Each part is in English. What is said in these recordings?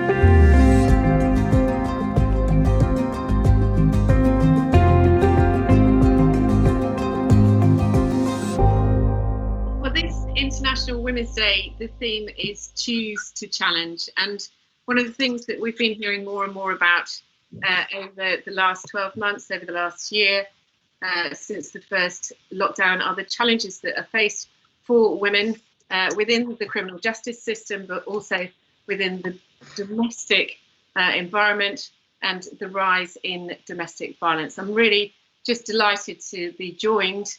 For this International Women's Day, the theme is Choose to Challenge. And one of the things that we've been hearing more and more about over the last 12 months, over the last year, since the first lockdown, are the challenges that are faced for women within the criminal justice system, but also within the domestic environment and the rise in domestic violence. I'm really just delighted to be joined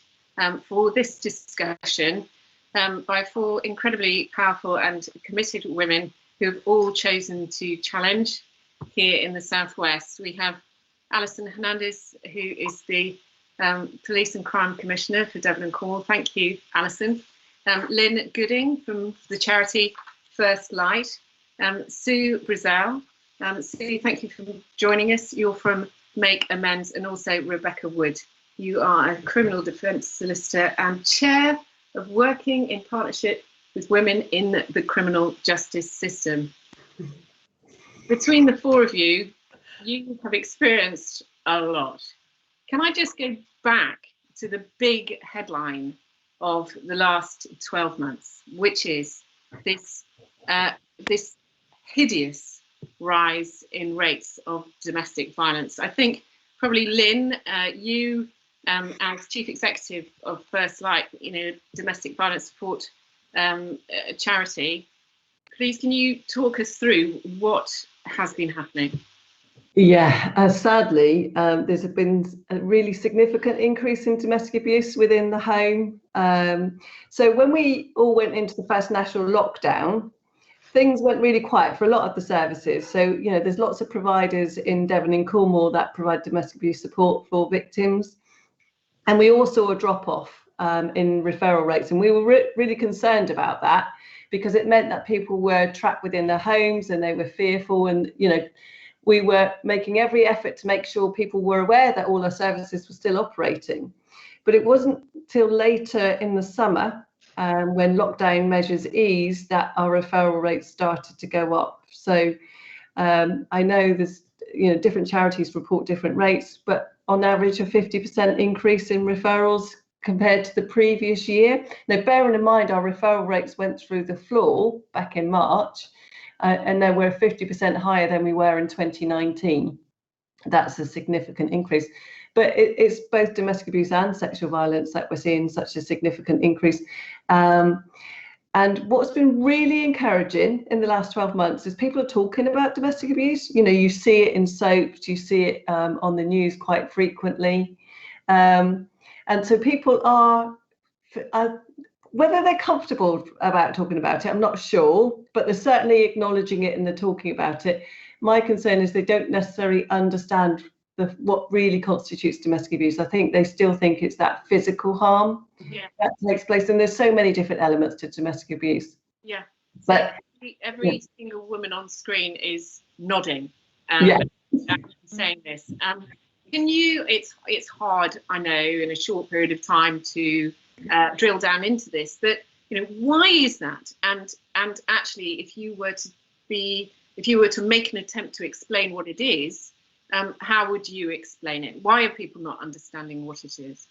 for this discussion by four incredibly powerful and committed women who have all chosen to challenge here in the Southwest. We have Alison Hernandez, who is the Police and Crime Commissioner for Devon and Cornwall. Thank you, Alison. Lynn Gooding from the charity First Light. Sue Brizell. Sue, thank you for joining us. You're from Make Amends, and also Rebecca Wood. You are a criminal defence solicitor and chair of Working in Partnership with Women in the Criminal Justice System. Between the four of you, you have experienced a lot. Can I just go back to the big headline of the last 12 months, which is this hideous rise in rates of domestic violence? I think probably Lynn, you as Chief Executive of First Light, domestic violence support charity, please can you talk us through what has been happening? Yeah, sadly, there's been a really significant increase in domestic abuse within the home. So when we all went into the first national lockdown, things went really quiet for a lot of the services. So, there's lots of providers in Devon and Cornwall that provide domestic abuse support for victims. And we all saw a drop off in referral rates. And we were really concerned about that, because it meant that people were trapped within their homes and they were fearful. And, we were making every effort to make sure people were aware that all our services were still operating. But it wasn't till later in the summer, when lockdown measures eased, that our referral rates started to go up. So I know there's, different charities report different rates, but on average a 50% increase in referrals compared to the previous year. Now, bearing in mind our referral rates went through the floor back in March, and they were 50% higher than we were in 2019. That's a significant increase. But it's both domestic abuse and sexual violence that we're seeing such a significant increase. And what's been really encouraging in the last 12 months is people are talking about domestic abuse. You see it in soaps, you see it on the news quite frequently. And so people are, whether they're comfortable about talking about it, I'm not sure, but they're certainly acknowledging it and they're talking about it. My concern is they don't necessarily understand what really constitutes domestic abuse. I think they still think it's that physical harm that takes place, and there's so many different elements to domestic abuse. Yeah, but every single woman on screen is nodding, saying this. Can you? It's hard, I know, in a short period of time to drill down into this, but why is that? And actually, if you were to make an attempt to explain what it is, how would you explain it? Why are people not understanding what it is?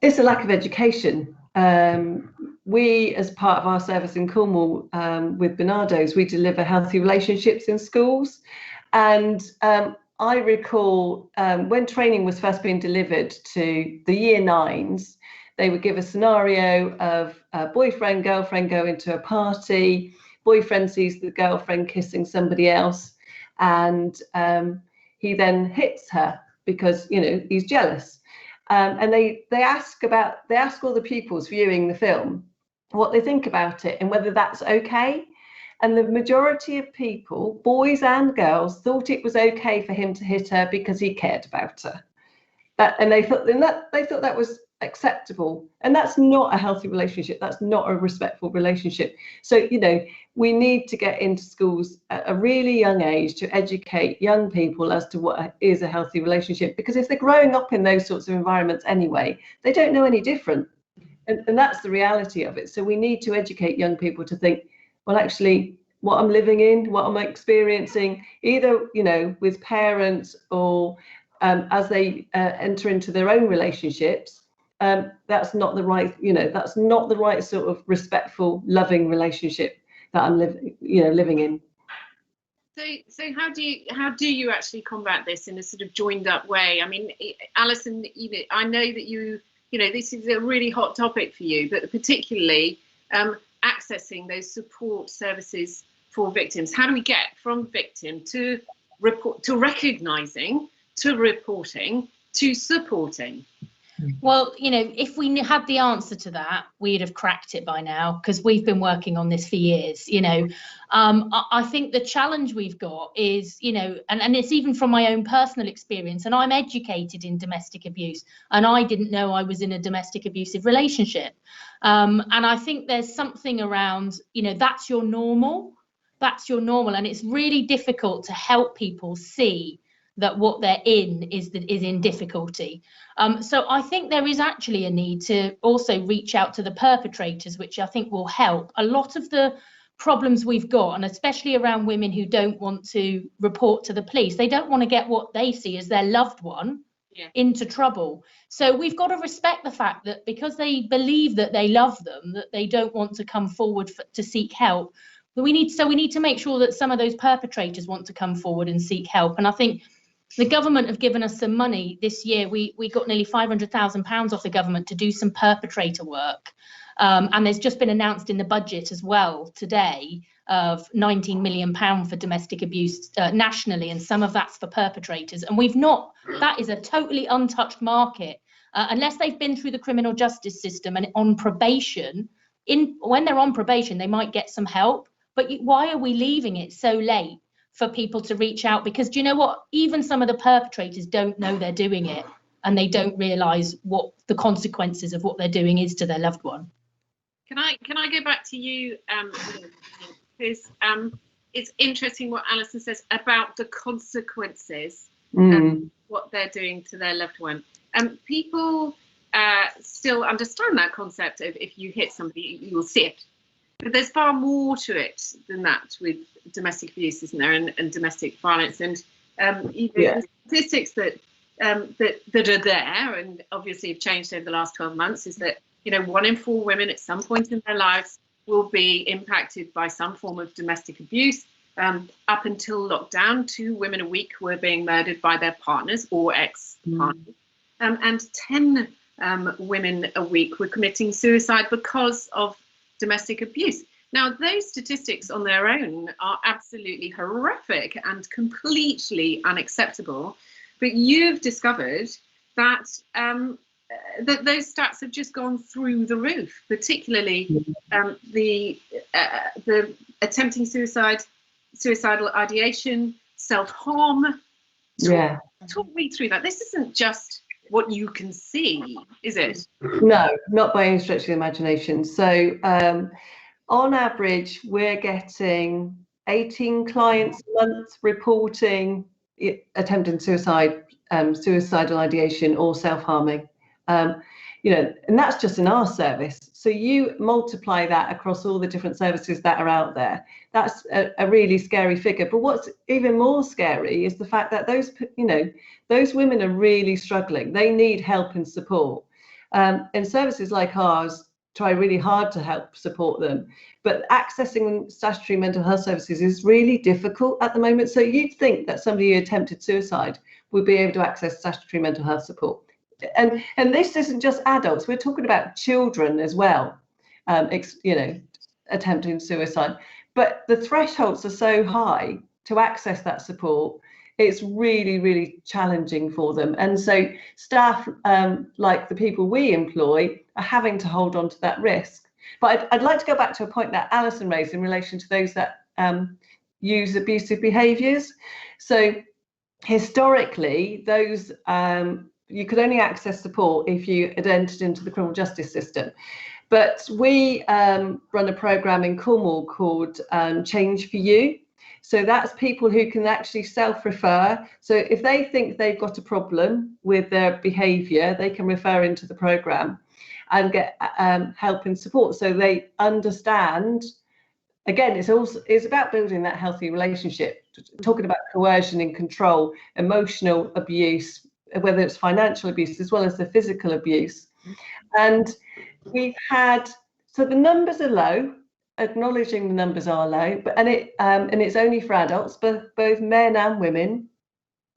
It's a lack of education. We, as part of our service in Cornwall with Bernardo's, we deliver healthy relationships in schools. And I recall when training was first being delivered to the year 9s, they would give a scenario of a boyfriend, girlfriend go into a party, boyfriend sees the girlfriend kissing somebody else, and he then hits her because he's jealous. And they ask all the pupils viewing the film what they think about it and whether that's okay. And the majority of people, boys and girls, thought it was okay for him to hit her because he cared about her. They thought that was acceptable, and that's not a healthy relationship. That's not a respectful relationship. So we need to get into schools at a really young age to educate young people as to what is a healthy relationship, because if they're growing up in those sorts of environments anyway, they don't know any different, and that's the reality of it. So we need to educate young people to think, well, actually what I'm living in, what I'm experiencing, either, you know, with parents or as they enter into their own relationships. That's not the right, you know, that's not the right sort of respectful, loving relationship that I'm living in. So how do you actually combat this in a sort of joined up way? I mean, Alison, you know, I know that you know, this is a really hot topic for you, but particularly accessing those support services for victims. How do we get from victim to report, to recognizing, to reporting, to supporting? Well, you know, if we had the answer to that, we'd have cracked it by now, because we've been working on this for years. You know, I think the challenge we've got is, you know, and it's even from my own personal experience, and I'm educated in domestic abuse, and I didn't know I was in a domestic abusive relationship. And I think there's something around, you know, that's your normal, and it's really difficult to help people see that what they're in is in difficulty. So I think there is actually a need to also reach out to the perpetrators, which I think will help. A lot of the problems we've got, and especially around women who don't want to report to the police, they don't want to get what they see as their loved one into trouble. So we've got to respect the fact that because they believe that they love them, that they don't want to come forward to seek help. But we need to make sure that some of those perpetrators want to come forward and seek help. And I think the government have given us some money this year. We got nearly £500,000 off the government to do some perpetrator work. And there's just been announced in the budget as well today of £19 million for domestic abuse nationally, and some of that's for perpetrators. And that is a totally untouched market unless they've been through the criminal justice system and on probation. When they're on probation, they might get some help. But why are we leaving it so late for people to reach out? Because do you know what? Even some of the perpetrators don't know they're doing it, and they don't realise what the consequences of what they're doing is to their loved one. Can I go back to you, because it's interesting what Alison says about the consequences of what they're doing to their loved one. People still understand that concept of if you hit somebody, you will see it. But there's far more to it than that with domestic abuse, isn't there, and domestic violence, and the statistics that are there, and obviously have changed over the last 12 months, is that, you know, 1 in 4 women at some point in their lives will be impacted by some form of domestic abuse. Up until lockdown, 2 women a week were being murdered by their partners or ex-partners, and 10 women a week were committing suicide because of domestic abuse. Now, those statistics on their own are absolutely horrific and completely unacceptable, but you've discovered that that those stats have just gone through the roof, particularly the attempting suicide, suicidal ideation, self-harm. Talk me through that. This isn't just what you can see, is it? No, not by any stretch of the imagination. So on average, we're getting 18 clients a month reporting attempting suicide, suicidal ideation or self-harming. You know, and that's just in our service. So you multiply that across all the different services that are out there. That's a really scary figure. But what's even more scary is the fact that those women are really struggling. They need help and support. And services like ours try really hard to help support them. But accessing statutory mental health services is really difficult at the moment. So you'd think that somebody who attempted suicide would be able to access statutory mental health support. And this isn't just adults, we're talking about children as well, attempting suicide. But the thresholds are so high to access that support, it's really, really challenging for them. And so staff, like the people we employ, are having to hold on to that risk. But I'd like to go back to a point that Alison raised in relation to those that use abusive behaviours. So historically, those you could only access support if you had entered into the criminal justice system. But we run a programme in Cornwall called Change for You. So that's people who can actually self-refer. So if they think they've got a problem with their behaviour, they can refer into the programme and get help and support. So they understand again, it's about building that healthy relationship, talking about coercion and control, emotional abuse, whether it's financial abuse as well as the physical abuse. And we've had, so the numbers are low, acknowledging the numbers are low, but and it's only for adults, both men and women.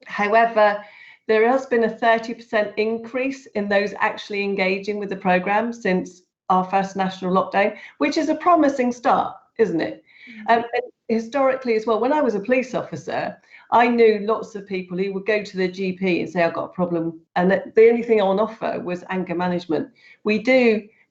However, there has been a 30% increase in those actually engaging with the programme since our first national lockdown, which is a promising start, isn't it? And historically as well, when I was a police officer, I knew lots of people who would go to their GP and say, I've got a problem, and the only thing on offer was anger management.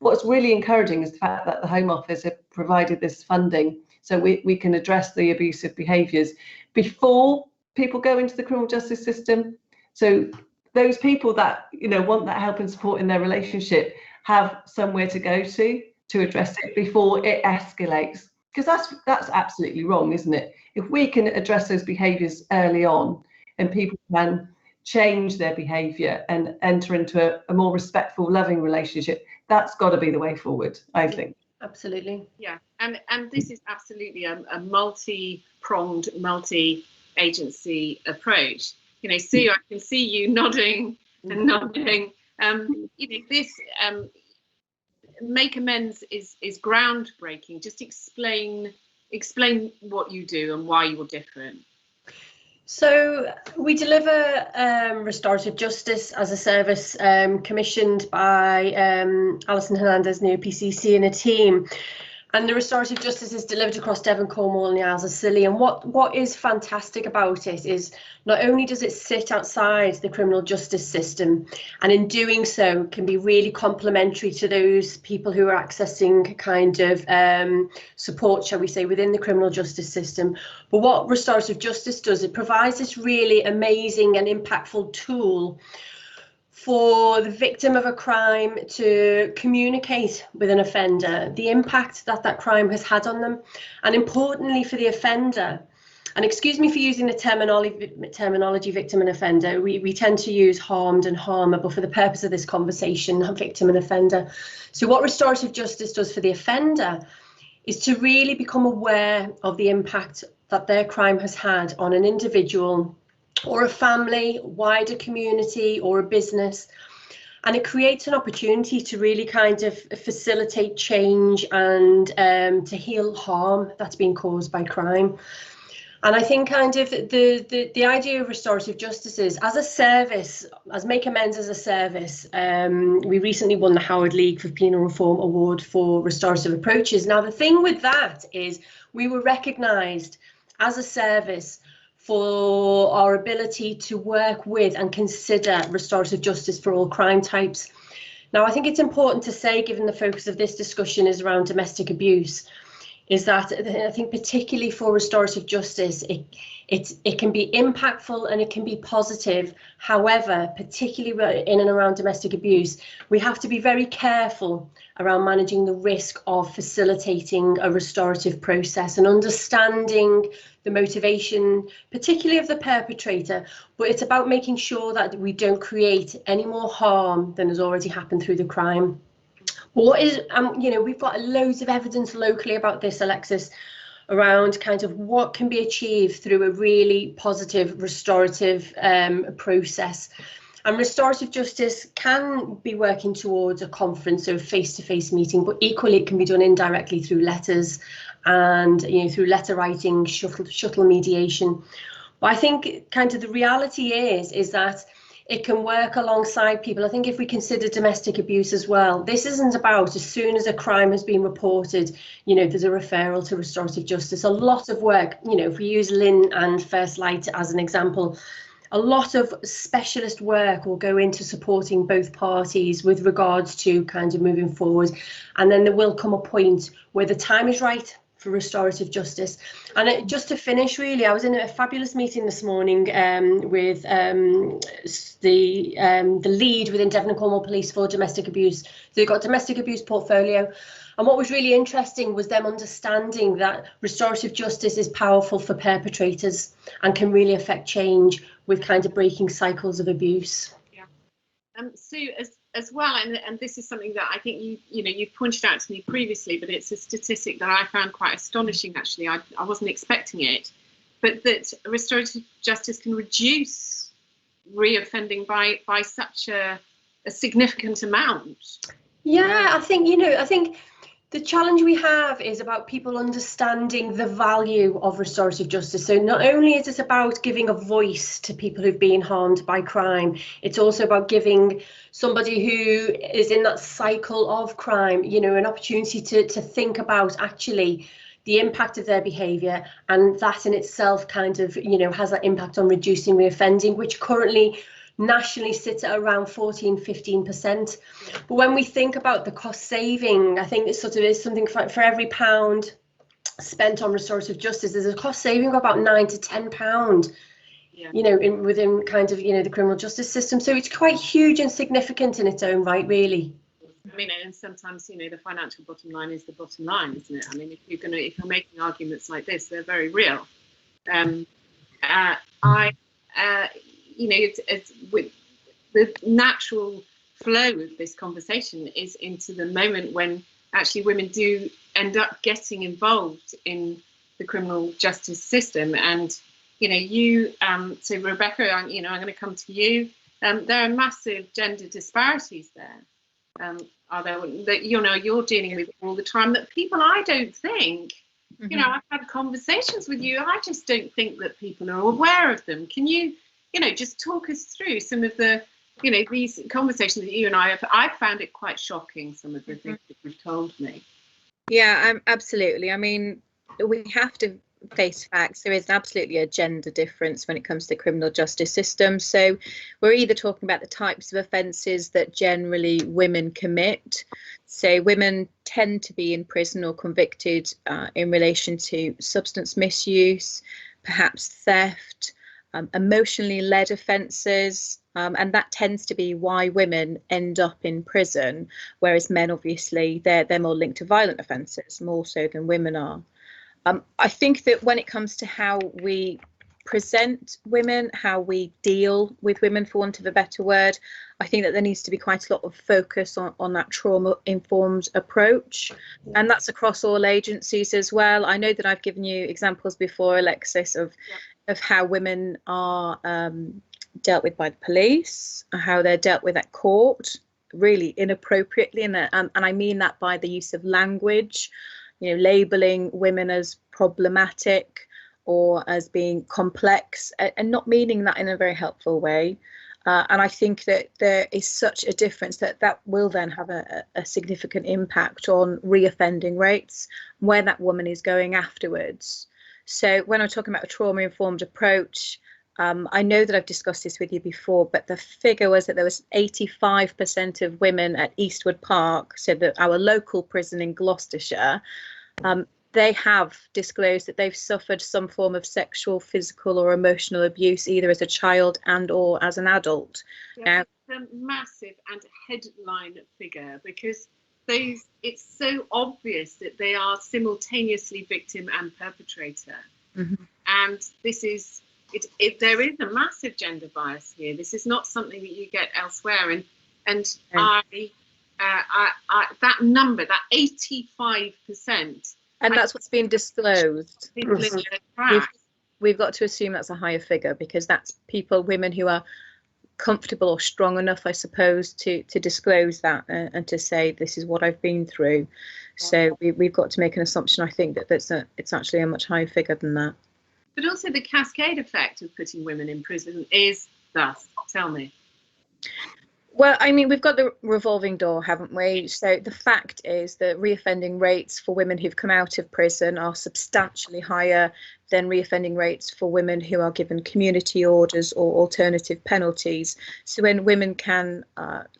What's really encouraging is the fact that the Home Office have provided this funding so we can address the abusive behaviours before people go into the criminal justice system. So those people that want that help and support in their relationship have somewhere to go to address it before it escalates. Because that's absolutely wrong, isn't it? If we can address those behaviours early on and people can change their behaviour and enter into a more respectful, loving relationship, that's got to be the way forward, I think. Absolutely. Yeah, and this is absolutely a multi-pronged, multi-agency approach. Sue, I can see you nodding and nodding. This Make Amends is groundbreaking. Just explain what you do and why you're different. So we deliver restorative justice as a service commissioned by Alison Hernandez, new PCC, and a team. And the restorative justice is delivered across Devon, Cornwall and the Isles of Scilly. And what is fantastic about it is not only does it sit outside the criminal justice system, and in doing so can be really complementary to those people who are accessing kind of support, shall we say, within the criminal justice system. But what restorative justice does, it provides this really amazing and impactful tool for the victim of a crime to communicate with an offender, the impact that crime has had on them, and importantly for the offender. And excuse me for using the terminology victim and offender. We tend to use harmed and harmer, but for the purpose of this conversation, victim and offender. So what restorative justice does for the offender is to really become aware of the impact that their crime has had on an individual or a family, wider community, or a business. And it creates an opportunity to really kind of facilitate change and to heal harm that's been caused by crime. And I think kind of the idea of restorative justice is, as a service, as Make Amends as a service, we recently won the Howard League for Penal Reform Award for restorative approaches. Now, the thing with that is we were recognised as a service for our ability to work with and consider restorative justice for all crime types. Now, I think it's important to say, given the focus of this discussion is around domestic abuse, is that I think particularly for restorative justice, it can be impactful and it can be positive. However, particularly in and around domestic abuse, we have to be very careful around managing the risk of facilitating a restorative process and understanding the motivation, particularly of the perpetrator. But it's about making sure that we don't create any more harm than has already happened through the crime. What is, we've got loads of evidence locally about this, Alexis, around kind of what can be achieved through a really positive restorative process. And restorative justice can be working towards a conference or face-to-face meeting, but equally it can be done indirectly through letters and through letter writing, shuttle mediation. But I think kind of the reality is that it can work alongside people. I think if we consider domestic abuse as well, this isn't about as soon as a crime has been reported, there's a referral to restorative justice. A lot of work, if we use Lynn and First Light as an example, a lot of specialist work will go into supporting both parties with regards to kind of moving forward. And then there will come a point where the time is right for restorative justice. And just to finish, really, I was in a fabulous meeting this morning with the lead within Devon and Cornwall Police for domestic abuse. So they've got domestic abuse portfolio. And what was really interesting was them understanding that restorative justice is powerful for perpetrators and can really affect change with kind of breaking cycles of abuse. Yeah. Sue, as well, and this is something that I think you pointed out to me previously, but it's a statistic that I found quite astonishing. Actually, I wasn't expecting it, but that restorative justice can reduce reoffending by such a significant amount. Yeah, I think the challenge we have is about people understanding the value of restorative justice. So not only is it about giving a voice to people who've been harmed by crime, it's also about giving somebody who is in that cycle of crime, an opportunity to think about actually the impact of their behaviour, and that in itself kind of, has that impact on reducing reoffending, which currently nationally sits at around 14-15%. But when we think about the cost saving, I think it sort of is something for every pound spent on restorative justice, there's a cost saving of about £9 to £10, within kind of, the criminal justice system. So it's quite huge and significant in its own right, really. I mean, and sometimes, the financial bottom line is the bottom line, isn't it? I mean, if you're making arguments like this, they're very real. It's with the natural flow of this conversation is into the moment when actually women do end up getting involved in the criminal justice system. And so Rebecca, I'm going to come to you. There are massive gender disparities there. Are there that you're dealing with all the time, that people I don't think, I've had conversations with you, I just don't think that people are aware of them. Can you just talk us through some of the these conversations that you and I have? I found it quite shocking, some of the things that you've told me. Yeah, absolutely. I mean, we have to face facts. There is absolutely a gender difference when it comes to the criminal justice system. So we're either talking about the types of offences that generally women commit. So women tend to be in prison or convicted in relation to substance misuse, perhaps theft, emotionally led offences, and that tends to be why women end up in prison, whereas men, obviously, they're more linked to violent offences, more so than women are. I think that when it comes to how we present women, how we deal with women, for want of a better word, I think that there needs to be quite a lot of focus on that trauma-informed approach, and that's across all agencies as well. I know that I've given you examples before, Alexis, of how women are dealt with by the police, how they're dealt with at court, really inappropriately, and I mean that by the use of language, labelling women as problematic or as being complex, and not meaning that in a very helpful way. And I think that there is such a difference that will then have a significant impact on reoffending rates, where that woman is going afterwards. So when I'm talking about a trauma-informed approach, I know that I've discussed this with you before, but the figure was that there was 85% of women at Eastwood Park, so that our local prison in Gloucestershire, they have disclosed that they've suffered some form of sexual, physical or emotional abuse, either as a child and or as an adult. Yeah, it's a massive and headline figure, because it's so obvious that they are simultaneously victim and perpetrator. And this is there is a massive gender bias here. This is not something that you get elsewhere, and that number, that 85%, and that's what's been disclosed. We've got to assume that's a higher figure, because that's women who are comfortable or strong enough, I suppose, to disclose that and to say, this is what I've been through. So we've got to make an assumption, I think, that it's actually a much higher figure than that. But also the cascade effect of putting women in prison is thus. Tell me. Well, I mean, we've got the revolving door, haven't we? So the fact is that reoffending rates for women who've come out of prison are substantially higher than reoffending rates for women who are given community orders or alternative penalties. So when women can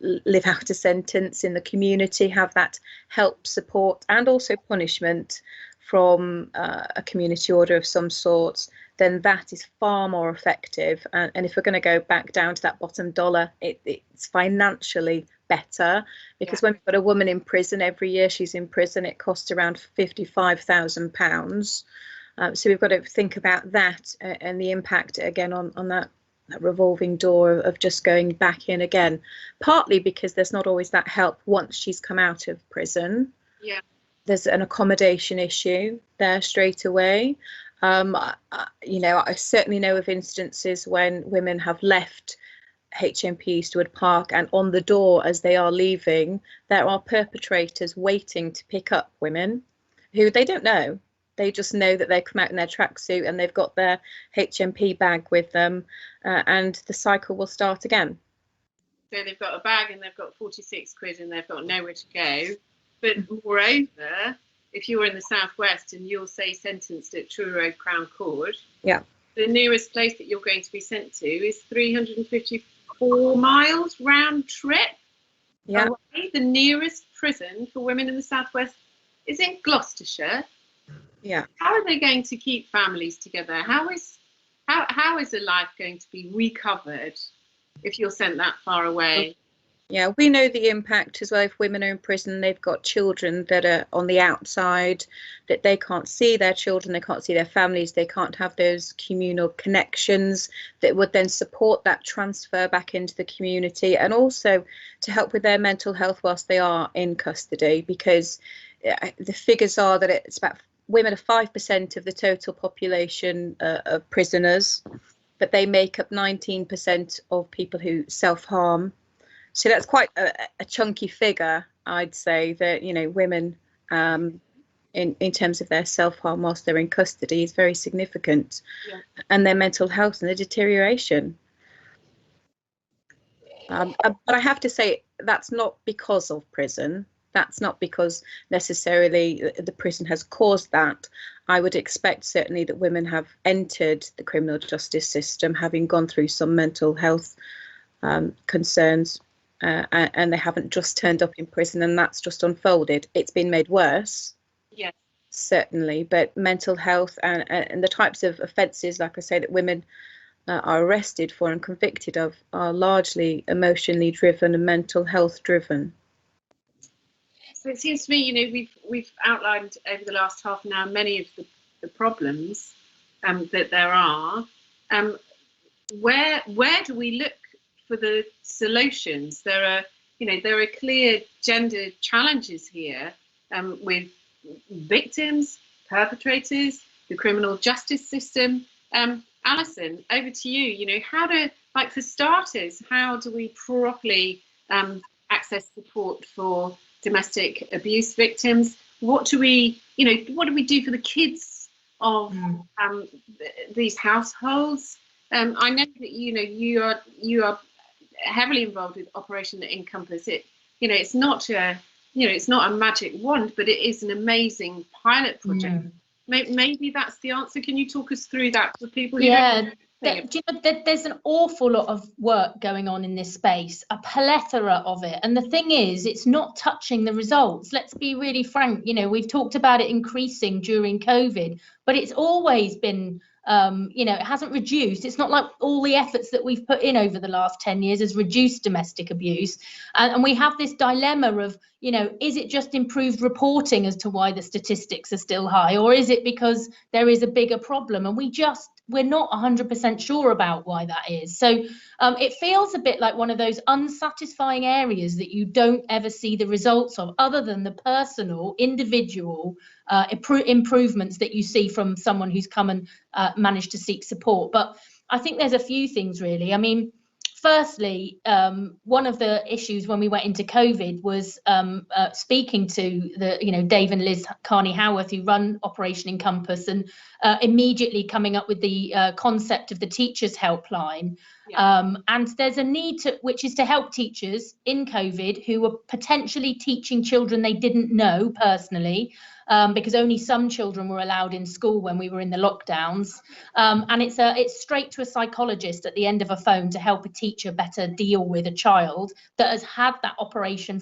live out a sentence in the community, have that help, support and also punishment from a community order of some sort, then that is far more effective. And if we're going to go back down to that bottom dollar, it's financially better, because when we've got a woman in prison every year, she's in prison, it costs around £55,000. So we've got to think about that and the impact again on that revolving door of just going back in again, partly because there's not always that help once she's come out of prison. Yeah, there's an accommodation issue there straight away. I certainly know of instances when women have left HMP Eastwood Park, and on the door as they are leaving, there are perpetrators waiting to pick up women who they don't know. They just know that they come out in their tracksuit and they've got their HMP bag with them, and the cycle will start again. so they've got a bag and they've got 46 quid and they've got nowhere to go. But moreover, if you're in the southwest and you're, say, sentenced at Truro Crown Court, yeah, the nearest place that you're going to be sent to is 354 miles round trip. Yeah. Away. The nearest prison for women in the southwest is in Gloucestershire. Yeah. How are they going to keep families together? How is a life going to be recovered if you're sent that far away? Yeah, we know the impact as well. If women are in prison, they've got children that are on the outside, that they can't see their children, they can't see their families, they can't have those communal connections that would then support that transfer back into the community, and also to help with their mental health whilst they are in custody, because the figures are that it's about women are 5% of the total population of prisoners, but they make up 19% of people who self-harm. So that's quite a chunky figure, I'd say, that, women in terms of their self-harm whilst they're in custody is very significant. Yeah. And their mental health and their deterioration. But I have to say, that's not because of prison. That's not because necessarily the prison has caused that. I would expect certainly that women have entered the criminal justice system having gone through some mental health concerns. And they haven't just turned up in prison and that's just unfolded. It's been made worse, Yes, certainly, but mental health and the types of offences, like I say, that women are arrested for and convicted of are largely emotionally driven and mental health driven. So it seems to me, we've outlined over the last half an hour many of the problems that there are. Where do we look for the solutions? There are clear gender challenges here with victims, perpetrators, the criminal justice system. Alison, over to you. For starters, how do we properly access support for domestic abuse victims? What do we do for the kids of these households? I know that you are heavily involved with Operation Encompass. It's not a magic wand, but it is an amazing pilot project. Maybe that's the answer. Can you talk us through that for people who don't know? There's an awful lot of work going on in this space, a plethora of it. And the thing is, it's not touching the results. Let's be really frank. We've talked about it increasing during COVID, but it's always been, it hasn't reduced. It's not like all the efforts that we've put in over the last 10 years has reduced domestic abuse. And we have this dilemma of, is it just improved reporting as to why the statistics are still high, or is it because there is a bigger problem? And we're not 100% sure about why that is. So it feels a bit like one of those unsatisfying areas that you don't ever see the results of, other than the personal, individual improvements that you see from someone who's come and managed to seek support. But I think there's a few things, really. I mean, firstly, one of the issues when we went into COVID was speaking to Dave and Liz Carney-Howarth, who run Operation Encompass, and immediately coming up with the concept of the teachers helpline. Yeah. And there's a need which is to help teachers in COVID who were potentially teaching children they didn't know personally, because only some children were allowed in school when we were in the lockdowns. And it's straight to a psychologist at the end of a phone to help a teacher better deal with a child that has had that Operation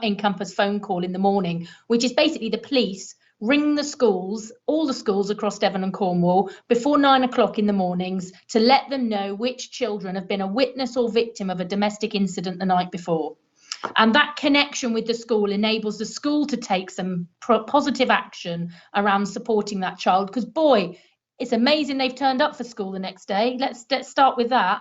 Encompass phone call in the morning, which is basically the police ring the schools, all the schools across Devon and Cornwall, before 9 o'clock in the mornings to let them know which children have been a witness or victim of a domestic incident the night before. And that connection with the school enables the school to take some positive action around supporting that child. Because, boy, it's amazing they've turned up for school the next day. Let's start with that.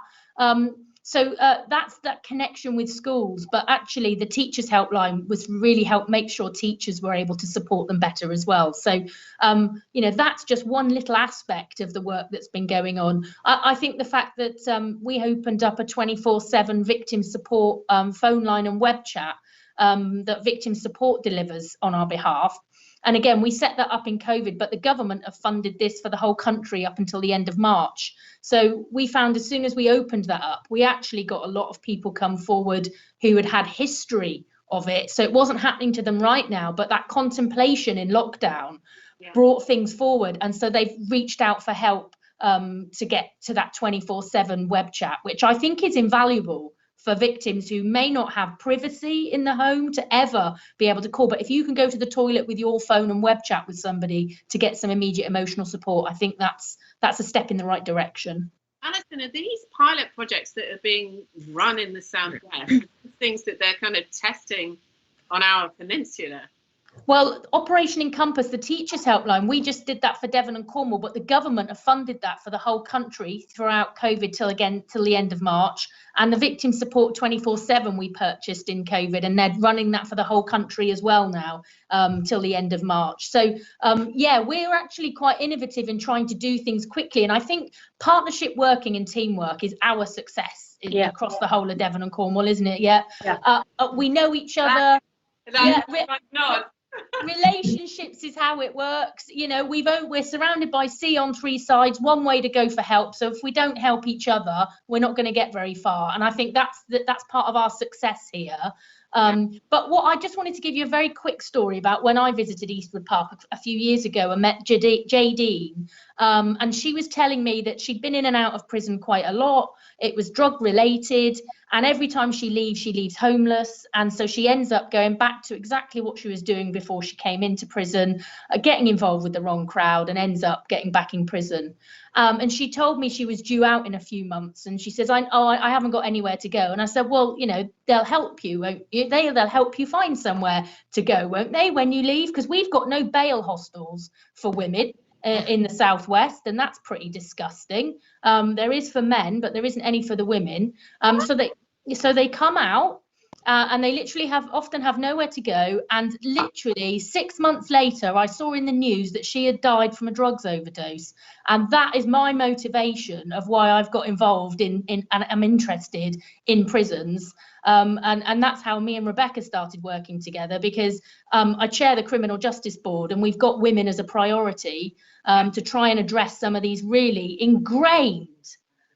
So that's that connection with schools, but actually the teachers helpline was really helped make sure teachers were able to support them better as well. So that's just one little aspect of the work that's been going on. I think the fact that we opened up a 24/7 victim support phone line and web chat that victim support delivers on our behalf. And again, we set that up in COVID, but the government have funded this for the whole country up until the end of March. So we found as soon as we opened that up, we actually got a lot of people come forward who had history of it. So it wasn't happening to them right now, but that contemplation in lockdown brought things forward. And so they've reached out for help to get to that 24/7 web chat, which I think is invaluable for victims who may not have privacy in the home to ever be able to call. But if you can go to the toilet with your phone and web chat with somebody to get some immediate emotional support, I think that's a step in the right direction. Alison, are these pilot projects that are being run in the Southwest things that they're kind of testing on our peninsula? Well, Operation Encompass, the teachers helpline, we just did that for Devon and Cornwall, but the government have funded that for the whole country throughout COVID till the end of March. And the victim support 24/7 we purchased in COVID, and they're running that for the whole country as well now till the end of March. So we're actually quite innovative in trying to do things quickly. And I think partnership working and teamwork is our success across the whole of Devon and Cornwall, isn't it? We know each other. Relationships is how it works. We're surrounded by sea on three sides, one way to go for help. So if we don't help each other, we're not going to get very far. And I think that's part of our success here. But what I just wanted to give you a very quick story about when I visited Eastwood Park a few years ago and met Jadine. And she was telling me that she'd been in and out of prison quite a lot. It was drug related. And every time she leaves homeless. And so she ends up going back to exactly what she was doing before she came into prison, getting involved with the wrong crowd, and ends up getting back in prison. And she told me she was due out in a few months. And she says, I haven't got anywhere to go. And I said, well, they'll help you, won't you? They'll help you find somewhere to go, won't they, when you leave? Because we've got no bail hostels for women in the Southwest, and that's pretty disgusting. There is for men, but there isn't any for the women. So they come out and they literally often have nowhere to go. And literally 6 months later, I saw in the news that she had died from a drugs overdose. And that is my motivation of why I've got involved in and I'm interested in prisons. And that's how me and Rebecca started working together, because I chair the Criminal Justice Board, and we've got women as a priority to try and address some of these really ingrained.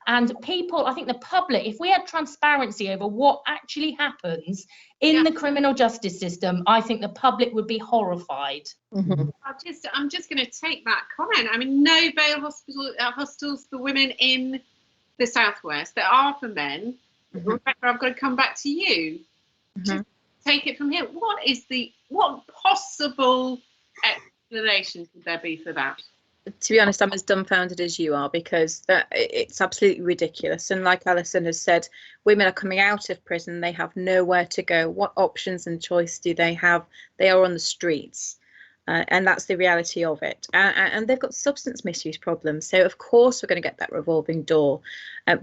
And people, I think the public, if we had transparency over what actually happens in the criminal justice system, I think the public would be horrified. Mm-hmm. I'm just going to take that comment. I mean, no bail hostels for women in the Southwest. There are for men. Mm-hmm. Rebecca, I've got to come back to you. Mm-hmm. Just take it from here. What possible explanation could there be for that? To be honest, I'm as dumbfounded as you are, because it's absolutely ridiculous. And like Alison has said, women are coming out of prison. They have nowhere to go. What options and choice do they have? They are on the streets. And that's the reality of it. And they've got substance misuse problems. So, of course, we're going to get that revolving door.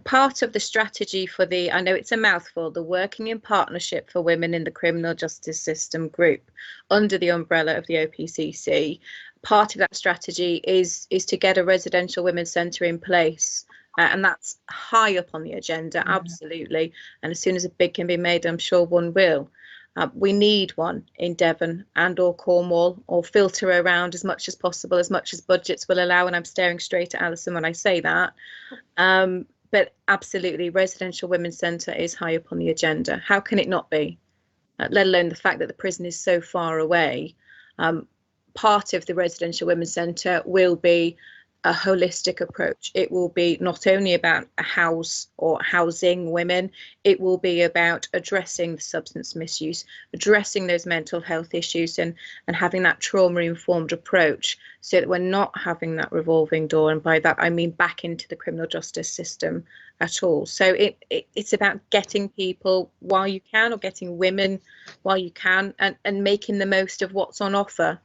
Part of the strategy for I know it's a mouthful, the Working in Partnership for Women in the Criminal Justice System group under the umbrella of the OPCC, part of that strategy is to get a residential women's centre in place. And that's high up on the agenda, absolutely. And as soon as a bid can be made, I'm sure one will. We need one in Devon and or Cornwall, or filter around as much as possible, as much as budgets will allow. And I'm staring straight at Alison when I say that. But absolutely, residential women's centre is high up on the agenda. How can it not be? Let alone the fact that the prison is so far away. Part of the residential women's centre will be a holistic approach. It will be not only about a house or housing women, it will be about addressing the substance misuse, addressing those mental health issues, and having that trauma-informed approach, so that we're not having that revolving door. And by that I mean back into the criminal justice system at all. So it's about getting people while you can, or getting women while you can, and making the most of what's on offer.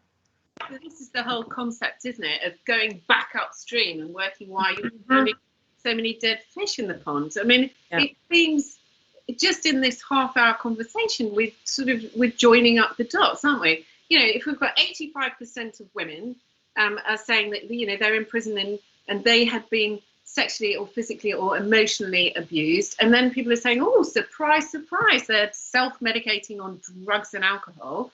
This is the whole concept, isn't it, of going back upstream and working while you're running so many dead fish in the pond. I mean, Yeah. it seems just in this half-hour conversation, we're joining up the dots, aren't we? You know, if we've got 85% of women are saying that, you know, they're in prison and they had been sexually or physically or emotionally abused, and then people are saying, oh, surprise, surprise, they're self-medicating on drugs and alcohol,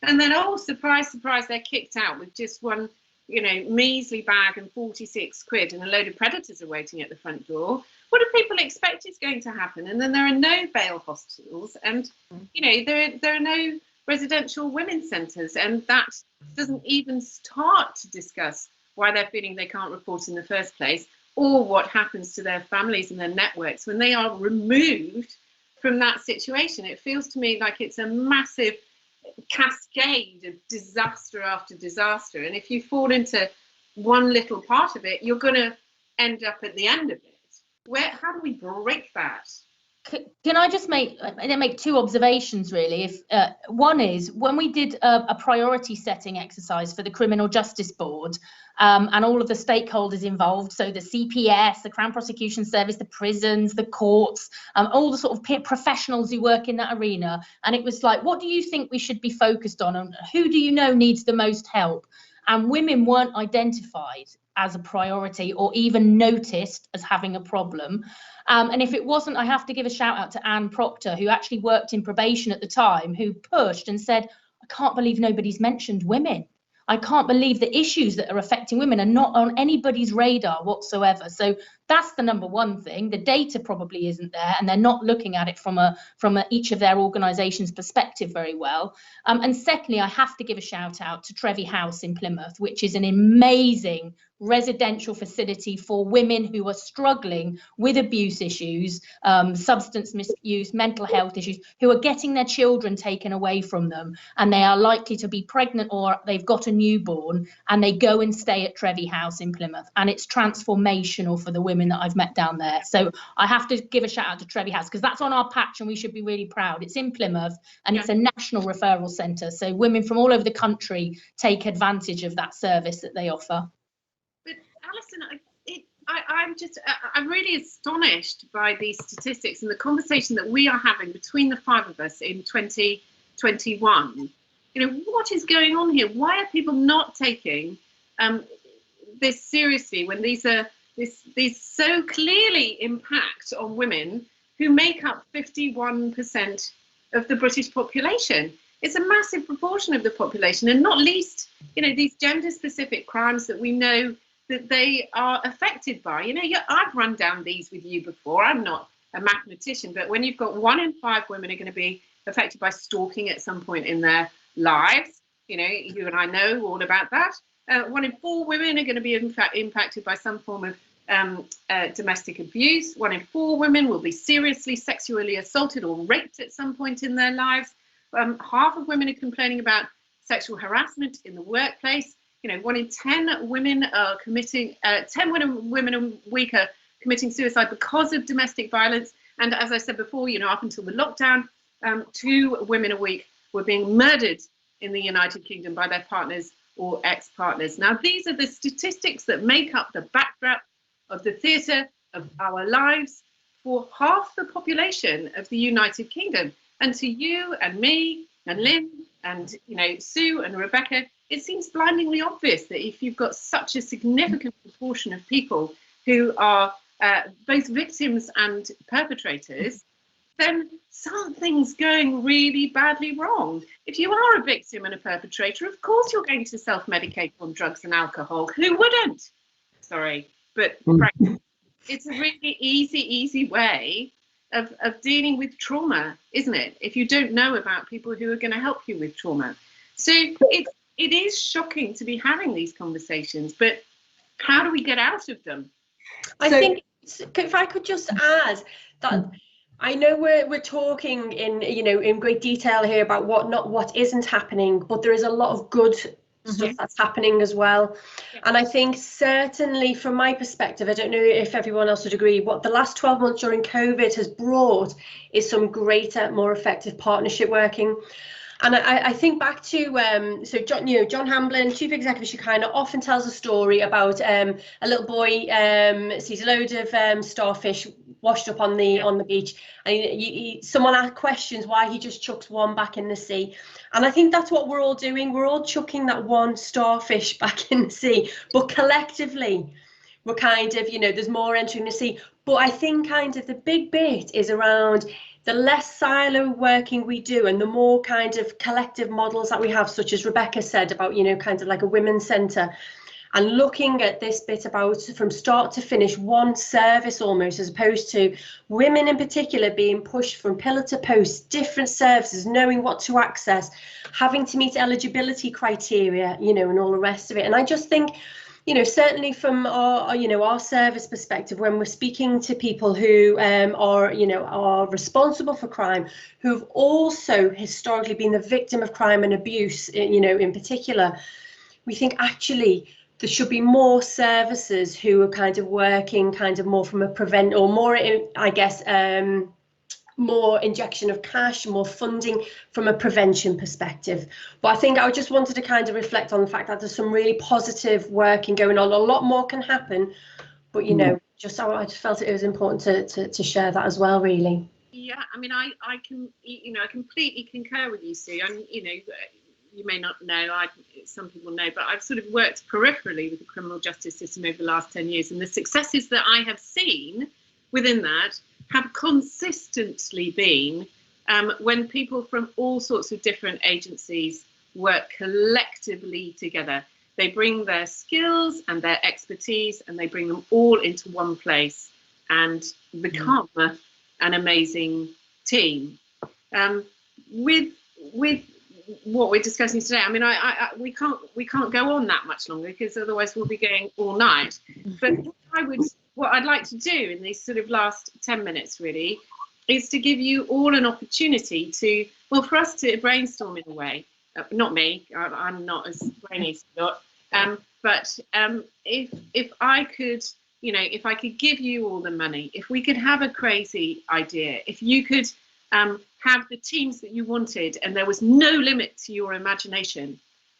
and then, oh, surprise, surprise, they're kicked out with just one, you know, measly bag and 46 quid and a load of predators are waiting at the front door. What do people expect is going to happen? And then there are no bail hospitals, and, you know, there are no residential women's centres, and that doesn't even start to discuss why they're feeling they can't report in the first place, or what happens to their families and their networks when they are removed from that situation. It feels to me like it's a massive cascade of disaster after disaster, and if you fall into one little part of it, you're going to end up at the end of it. How do we break that? Can I just make two observations, really? If one is, when we did a priority setting exercise for the Criminal Justice Board, and all of the stakeholders involved, so the CPS, the Crown Prosecution Service, the prisons, the courts, all the sort of professionals who work in that arena, and it was like, what do you think we should be focused on, and who do you know needs the most help? And women weren't identified as a priority or even noticed as having a problem. And if it wasn't, I have to give a shout out to Anne Proctor, who actually worked in probation at the time, who pushed and said, I can't believe nobody's mentioned women. I can't believe the issues that are affecting women are not on anybody's radar whatsoever. So that's the number one thing. The data probably isn't there, and they're not looking at it from each of their organisations' perspective very well. And secondly, I have to give a shout out to Trevi House in Plymouth, which is an amazing residential facility for women who are struggling with abuse issues, substance misuse, mental health issues, who are getting their children taken away from them, and they are likely to be pregnant or they've got a newborn, and they go and stay at Trevi House in Plymouth, and it's transformational for the women that I've met down there. So I have to give a shout out to Trevi House, because that's on our patch and we should be really proud. It's in Plymouth, and it's a national referral centre, so women from all over the country take advantage of that service that they offer. But Alison, I'm really astonished by these statistics and the conversation that we are having between the five of us in 2021. You know, what is going on here? Why are people not taking this seriously when these so clearly impact on women who make up 51% of the British population? It's a massive proportion of the population, and not least, you know, these gender-specific crimes that we know that they are affected by. You know, I've run down these with you before. I'm not a mathematician, but when you've got 1 in 5 women are going to be affected by stalking at some point in their lives, you know, you and I know all about that. 1 in 4 women are going to be impacted by some form of domestic abuse. 1 in 4 women will be seriously sexually assaulted or raped at some point in their lives. Half of women are complaining about sexual harassment in the workplace. You know, 1 in 10 women are committing, 10 women a week are committing suicide because of domestic violence. And as I said before, you know, up until the lockdown, 2 women a week were being murdered in the United Kingdom by their partners or ex-partners. Now, these are the statistics that make up the backdrop of the theatre of our lives for half the population of the United Kingdom. And to you and me and Lynn and, you know, Sue and Rebecca, it seems blindingly obvious that if you've got such a significant proportion of people who are both victims and perpetrators, then something's going really badly wrong. If you are a victim and a perpetrator, of course you're going to self-medicate on drugs and alcohol. Who wouldn't? Sorry, but it's a really easy way of dealing with trauma, isn't it? If you don't know about people who are going to help you with trauma. So it is shocking to be having these conversations, but how do we get out of them? I think, if I could just add that, I know we're talking in great detail here about what isn't happening, but there is a lot of good stuff that's happening as well. Yeah. And I think certainly from my perspective, I don't know if everyone else would agree, what the last 12 months during COVID has brought is some greater, more effective partnership working. And I think back to so John Hamblin, Chief Executive of Shekinah, often tells a story about a little boy sees a load of starfish washed up on the beach, and someone questions why he just chucks one back in the sea. And I think that's what we're all doing. We're all chucking that one starfish back in the sea, but collectively we're kind of, there's more entering the sea. But I think kind of the big bit is around the less silo working we do and the more kind of collective models that we have, such as Rebecca said about, kind of like a women's centre, and looking at this bit about from start to finish, one service almost, as opposed to women in particular being pushed from pillar to post, different services, knowing what to access, having to meet eligibility criteria, and all the rest of it. And I just think, certainly from our service perspective, when we're speaking to people who are responsible for crime, who've also historically been the victim of crime and abuse, in particular, we think actually there should be more services who are kind of working kind of more from a prevent, or more, I guess, more injection of cash, more funding from a prevention perspective. But I think I just wanted to kind of reflect on the fact that there's some really positive working going on. A lot more can happen, but I just felt it was important to share that as well, really. Yeah, I mean, I can, I completely concur with you, Sue. And you may not know, some people know, but I've sort of worked peripherally with the criminal justice system over the last 10 years, and the successes that I have seen within that have consistently been when people from all sorts of different agencies work collectively together. They bring their skills and their expertise and they bring them all into one place and become an amazing team. With what we're discussing today, I mean, we can't go on that much longer, because otherwise we'll be going all night. But what I'd like to do in these sort of last 10 minutes really is to give you all an opportunity to, for us to brainstorm in a way. Not me, I'm not as brainy as Scott, but if I could, if I could give you all the money, if we could have a crazy idea, if you could have the teams that you wanted and there was no limit to your imagination,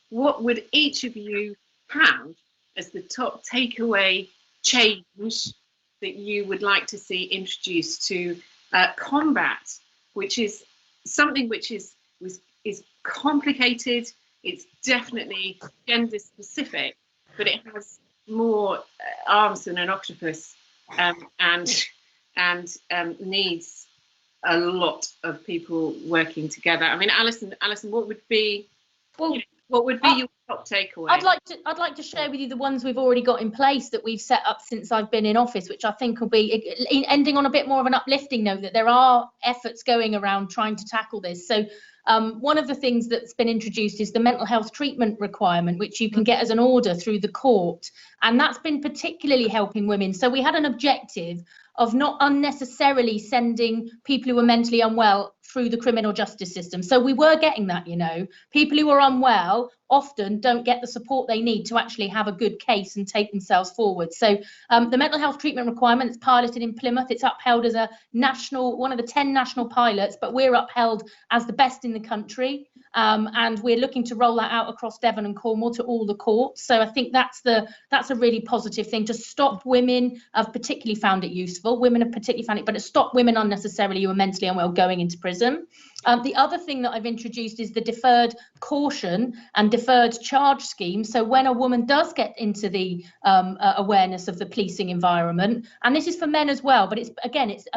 what would each of you have as the top takeaway change that you would like to see introduced to combat, which is something which is complicated, it's definitely gender specific, but it has more arms than an octopus, and needs a lot of people working together. I mean, Alison, what would be your top takeaway? I'd like to share with you the ones we've already got in place that we've set up since I've been in office, which I think will be ending on a bit more of an uplifting note, that there are efforts going around trying to tackle this. So one of the things that's been introduced is the mental health treatment requirement, which you can get as an order through the court, and that's been particularly helping women. So we had an objective of not unnecessarily sending people who are mentally unwell through the criminal justice system. So we were getting that, people who are unwell often don't get the support they need to actually have a good case and take themselves forward. So the mental health treatment requirement is piloted in Plymouth. It's upheld as a one of the 10 national pilots, but we're upheld as the best in the country. And we're looking to roll that out across Devon and Cornwall to all the courts. So I think that's a really positive thing to stop women. I've particularly found it useful. Women have particularly found it, but it stopped women unnecessarily who are mentally unwell going into prison. The other thing that I've introduced is the deferred caution and deferred charge scheme. So when a woman does get into the awareness of the policing environment, and this is for men as well, but it's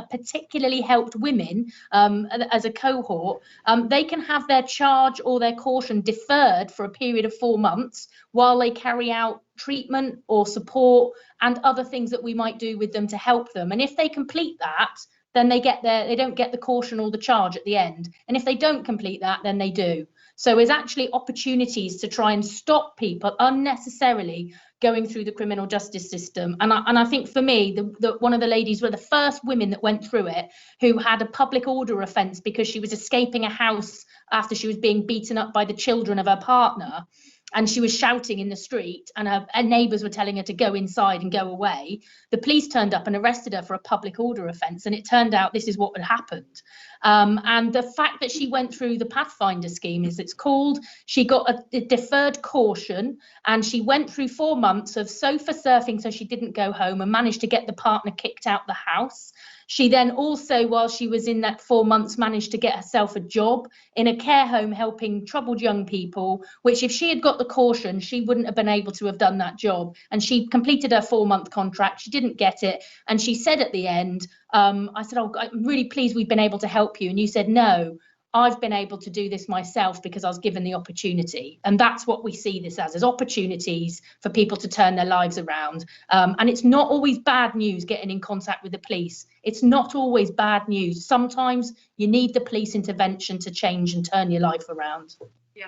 particularly helped women as a cohort, they can have their charge or their caution deferred for a period of 4 months while they carry out treatment or support and other things that we might do with them to help them. And if they complete that, then they don't get the caution or the charge at the end. And if they don't complete that, then they do. So there's actually opportunities to try and stop people unnecessarily going through the criminal justice system. And I think for me, one of the ladies were the first women that went through it, who had a public order offence because she was escaping a house after she was being beaten up by the children of her partner. and she was shouting in the street, and her neighbours were telling her to go inside and go away. The police turned up and arrested her for a public order offence, and it turned out this is what had happened. And the fact that she went through the Pathfinder scheme, as it's called, she got a deferred caution, and she went through 4 months of sofa surfing so she didn't go home, and managed to get the partner kicked out the house. She then also, while she was in that 4 months, managed to get herself a job in a care home helping troubled young people, which if she had got the caution, she wouldn't have been able to have done that job. And she completed her 4-month contract. She didn't get it. And she said at the end, I said, oh, I'm really pleased we've been able to help you. And you said, no, I've been able to do this myself because I was given the opportunity. And that's what we see this as opportunities for people to turn their lives around. And it's not always bad news getting in contact with the police. It's not always bad news. Sometimes you need the police intervention to change and turn your life around. Yeah.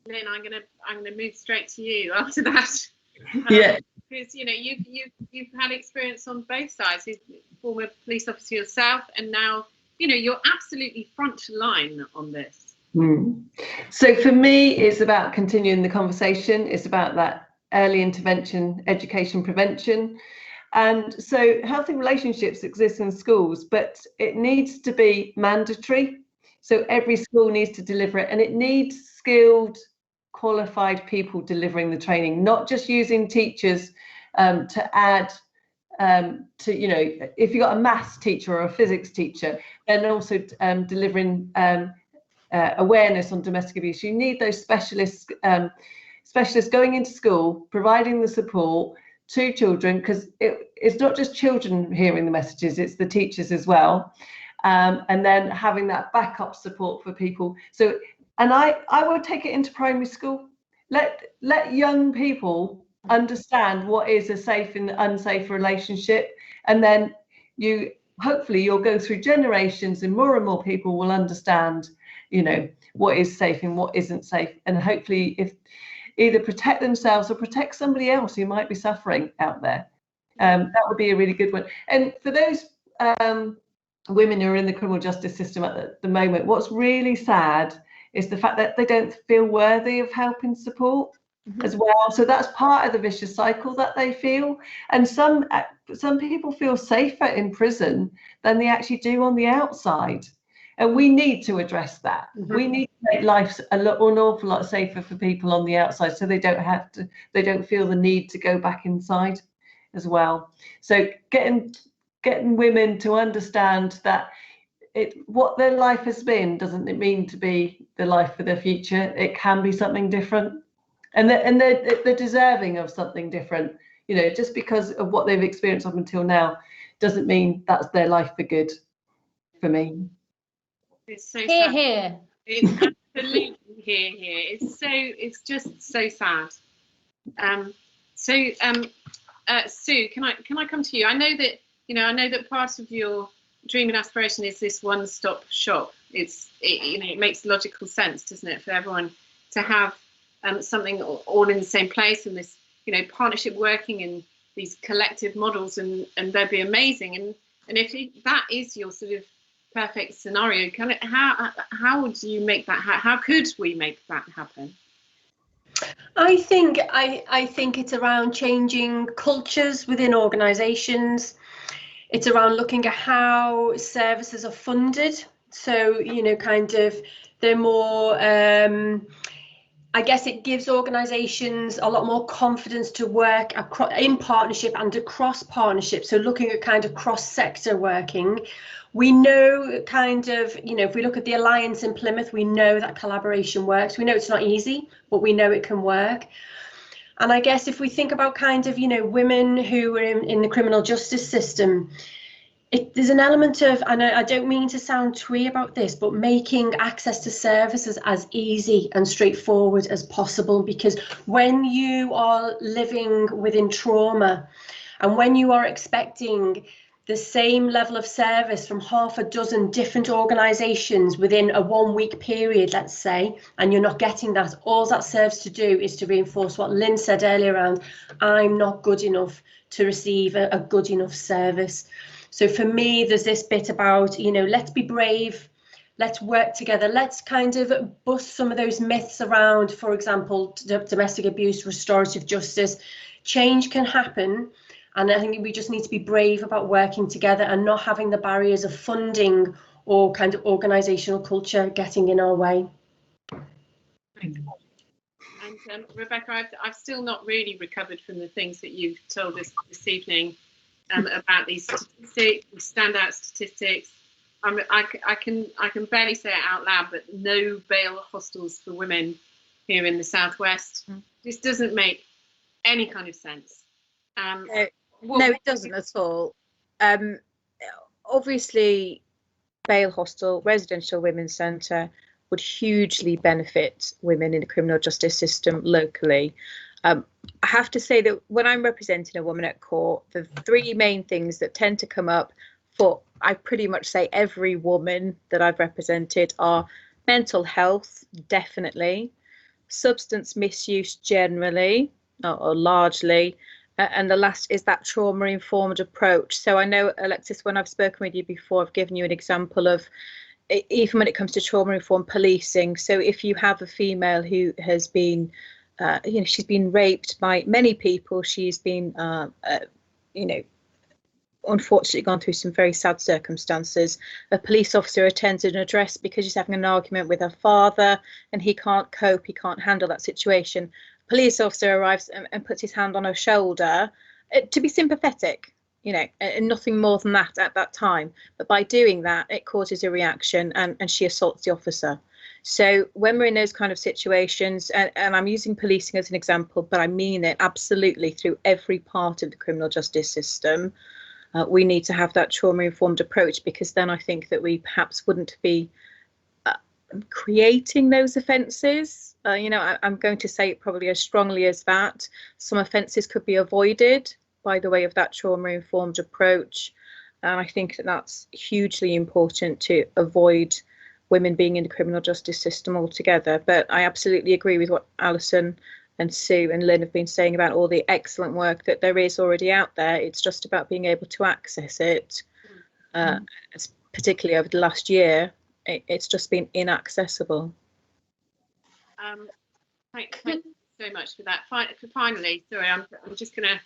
Lynn, I'm gonna move straight to you after that. Yeah. Because you've had experience on both sides. You're a former police officer yourself, and now you're absolutely front line on this. So for me, it's about continuing the conversation. It's about that early intervention, education, prevention. And so healthy relationships exist in schools, but it needs to be mandatory. So every school needs to deliver it, and it needs skilled, qualified people delivering the training, not just using teachers to add to, if you've got a maths teacher or a physics teacher, then also delivering awareness on domestic abuse. You need those specialists going into school, providing the support to children, because it's not just children hearing the messages, it's the teachers as well. And then having that backup support for people. So, and I would take it into primary school. Let young people understand what is a safe and unsafe relationship, and then hopefully you'll go through generations and more people will understand what is safe and what isn't safe, and hopefully if either protect themselves or protect somebody else who might be suffering out there. That would be a really good one. And for those women who are in the criminal justice system at the moment, what's really sad is the fact that they don't feel worthy of help and support as well. So that's part of the vicious cycle that they feel. And some people feel safer in prison than they actually do on the outside. And we need to address that. We need to make life an awful lot safer for people on the outside, so they don't feel the need to go back inside as well. So getting women to understand that what their life has been doesn't mean to be the life for their future. It can be something different, and they're deserving of something different. Just because of what they've experienced up until now doesn't mean that's their life for good. For me, it's so Hear, sad. hear. It's absolutely here. It's just so sad. Sue, can I come to you? I know that part of your dream and aspiration is this one-stop shop. It makes logical sense, doesn't it, for everyone to have something all in the same place, and this partnership working in these collective models, and they'd be amazing. And if that is your sort of perfect scenario, how would you make that how could we make that happen? I think it's around changing cultures within organisations. It's around looking at how services are funded. So they're more I guess it gives organisations a lot more confidence to work in partnership and across partnership. So looking at kind of cross-sector working. We know if we look at the Alliance in Plymouth, we know that collaboration works. We know it's not easy, but we know it can work. And I guess if we think about women who are in the criminal justice system, there's an element of, and I don't mean to sound twee about this, but making access to services as easy and straightforward as possible. Because when you are living within trauma, and when you are expecting the same level of service from half a dozen different organisations within a 1 week period, let's say, and you're not getting that, all that serves to do is to reinforce what Lynn said earlier around, I'm not good enough to receive a good enough service. So for me, there's this bit about, let's be brave, let's work together. Let's kind of bust some of those myths around, for example, domestic abuse, restorative justice. Change can happen. And I think we just need to be brave about working together and not having the barriers of funding or kind of organisational culture getting in our way. And Rebecca, I've still not really recovered from the things that you've told us this evening about these statistics, these standout statistics. I can barely say it out loud, but no bail hostels for women here in the southwest. This doesn't make any kind of sense. No, it doesn't at all. Obviously, bail hostel, residential women's centre would hugely benefit women in the criminal justice system locally. I have to say that when I'm representing a woman at court, the three main things that tend to come up for, I pretty much say, every woman that I've represented are mental health, definitely, substance misuse generally, or largely, and the last is that trauma-informed approach. So I know, Alexis, when I've spoken with you before, I've given you an example of, even when it comes to trauma-informed policing. So if you have a female who has been, she's been raped by many people, she's been, unfortunately gone through some very sad circumstances. A police officer attends an address because she's having an argument with her father and he can't cope, he can't handle that situation. Police officer arrives and puts his hand on her shoulder to be sympathetic, and nothing more than that at that time. But by doing that, it causes a reaction and she assaults the officer. So when we're in those kind of situations, and I'm using policing as an example, but I mean it absolutely through every part of the criminal justice system, we need to have that trauma-informed approach, because then I think that we perhaps wouldn't be creating those offences. I'm going to say it probably as strongly as that. Some offences could be avoided by the way of that trauma-informed approach. And I think that that's hugely important to avoid women being in the criminal justice system altogether. But I absolutely agree with what Alison and Sue and Lynn have been saying about all the excellent work that there is already out there. It's just about being able to access it. Particularly over the last year, it's just been inaccessible. Thank you so much for that. Finally, sorry, I'm just going to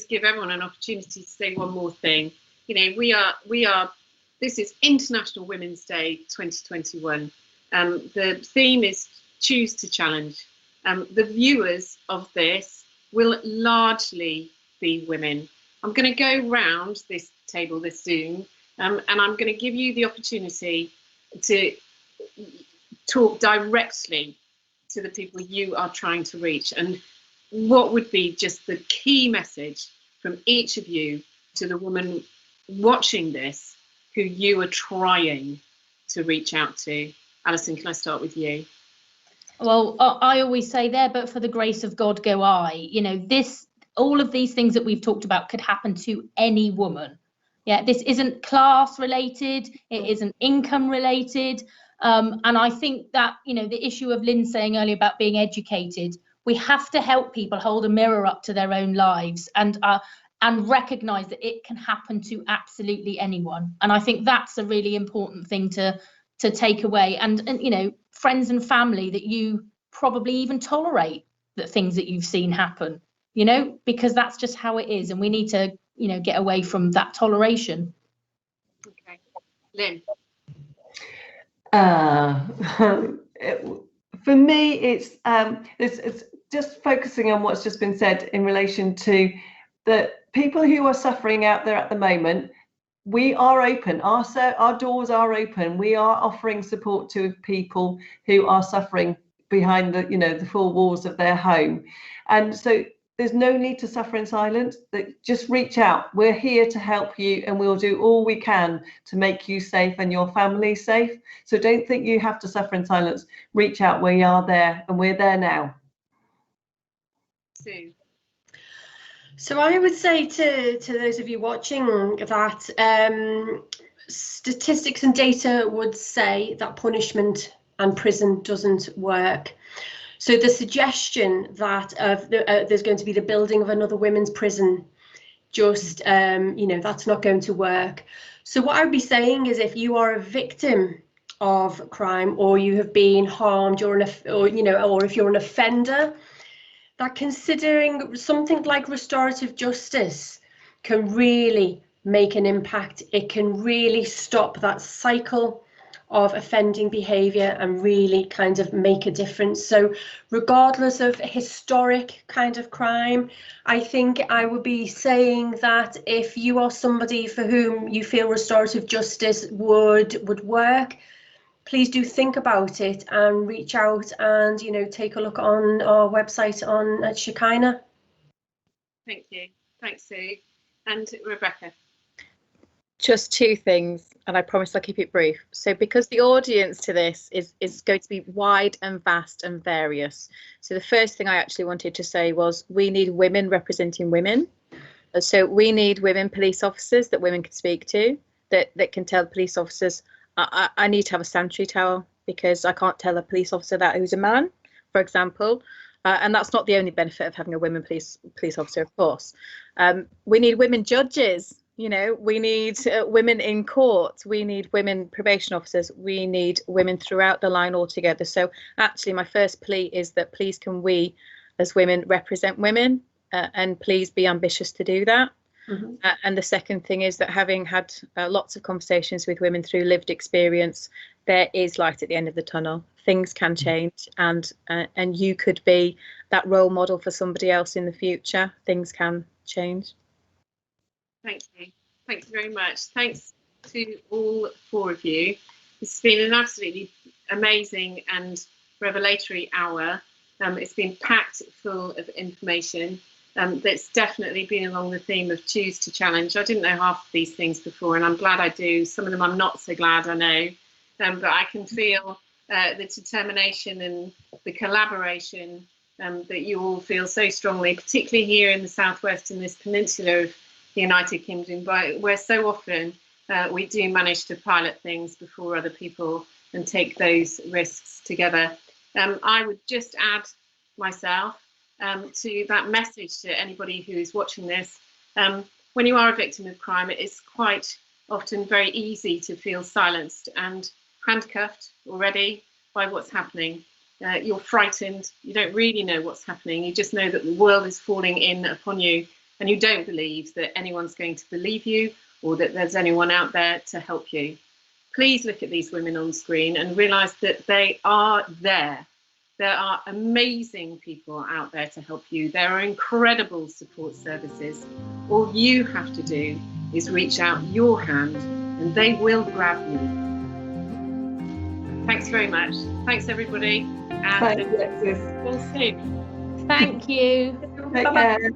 give everyone an opportunity to say one more thing. We are. This is International Women's Day 2021. The theme is Choose to Challenge. The viewers of this will largely be women. I'm going to go round this table, this Zoom, and I'm going to give you the opportunity to talk directly to the people you are trying to reach. And what would be just the key message from each of you to the woman watching this who you are trying to reach out to? Alison, can I start with you? Well, I always say there, but for the grace of God go I. All of these things that we've talked about could happen to any woman. Yeah, this isn't class related, it isn't income related. And I think that, the issue of Lynn saying earlier about being educated, we have to help people hold a mirror up to their own lives and recognise that it can happen to absolutely anyone. And I think that's a really important thing to take away. And friends and family that you probably even tolerate the things that you've seen happen, because that's just how it is. And we need to, get away from that toleration. Okay. Lynn. For me, it's just focusing on what's just been said in relation to the people who are suffering out there at the moment. We are open, our doors are open. We are offering support to people who are suffering behind the four walls of their home. And so there's no need to suffer in silence. Just reach out. We're here to help you, and we'll do all we can to make you safe and your family safe. So don't think you have to suffer in silence. Reach out. We are there, and we're there now. Sue. So I would say to those of you watching that statistics and data would say that punishment and prison doesn't work. So the suggestion that there's going to be the building of another women's prison, that's not going to work. So what I would be saying is, if you are a victim of crime, or you have been harmed, or if you're an offender, that considering something like restorative justice can really make an impact. It can really stop that cycle of offending behaviour and really kind of make a difference. So regardless of historic kind of crime, I think I would be saying that if you are somebody for whom you feel restorative justice would work, please do think about it and reach out and, you know, take a look on our website at Shekinah. Thank you. Thanks, Sue. And Rebecca. Just two things, and I promise I'll keep it brief. So because the audience to this is going to be wide and vast and various. So the first thing I actually wanted to say was we need women representing women. So we need women police officers that women can speak to, that can tell police officers, I need to have a sanitary towel because I can't tell a police officer that who's a man, for example. And that's not the only benefit of having a women police officer, of course. We need women judges. You know, we need women in court, we need women probation officers, we need women throughout the line altogether. So actually my first plea is that please can we as women represent women, and please be ambitious to do that. Mm-hmm. And the second thing is that having had lots of conversations with women through lived experience, there is light at the end of the tunnel. Things can change, and you could be that role model for somebody else in the future. Things can change. Thank you. Thank you very much. Thanks to all four of you. It's been an absolutely amazing and revelatory hour. It's been packed full of information. That's definitely been along the theme of choose to challenge. I didn't know half of these things before, and I'm glad I do. Some of them I'm not so glad I know, but I can feel the determination and the collaboration that you all feel so strongly, particularly here in the southwest in this peninsula of the United Kingdom, where so often we do manage to pilot things before other people and take those risks together. I would just add myself to that message to anybody who is watching this. When you are a victim of crime, it is quite often very easy to feel silenced and handcuffed already by what's happening. You're frightened, you don't really know what's happening, you just know that the world is falling in upon you, and you don't believe that anyone's going to believe you or that there's anyone out there to help you. Please look at these women on screen and realise that they are there. There are amazing people out there to help you. There are incredible support services. All you have to do is reach out your hand and they will grab you. Thanks very much. Thanks, everybody. And Thanks, Alexis. we'll see. Thank you. Take care.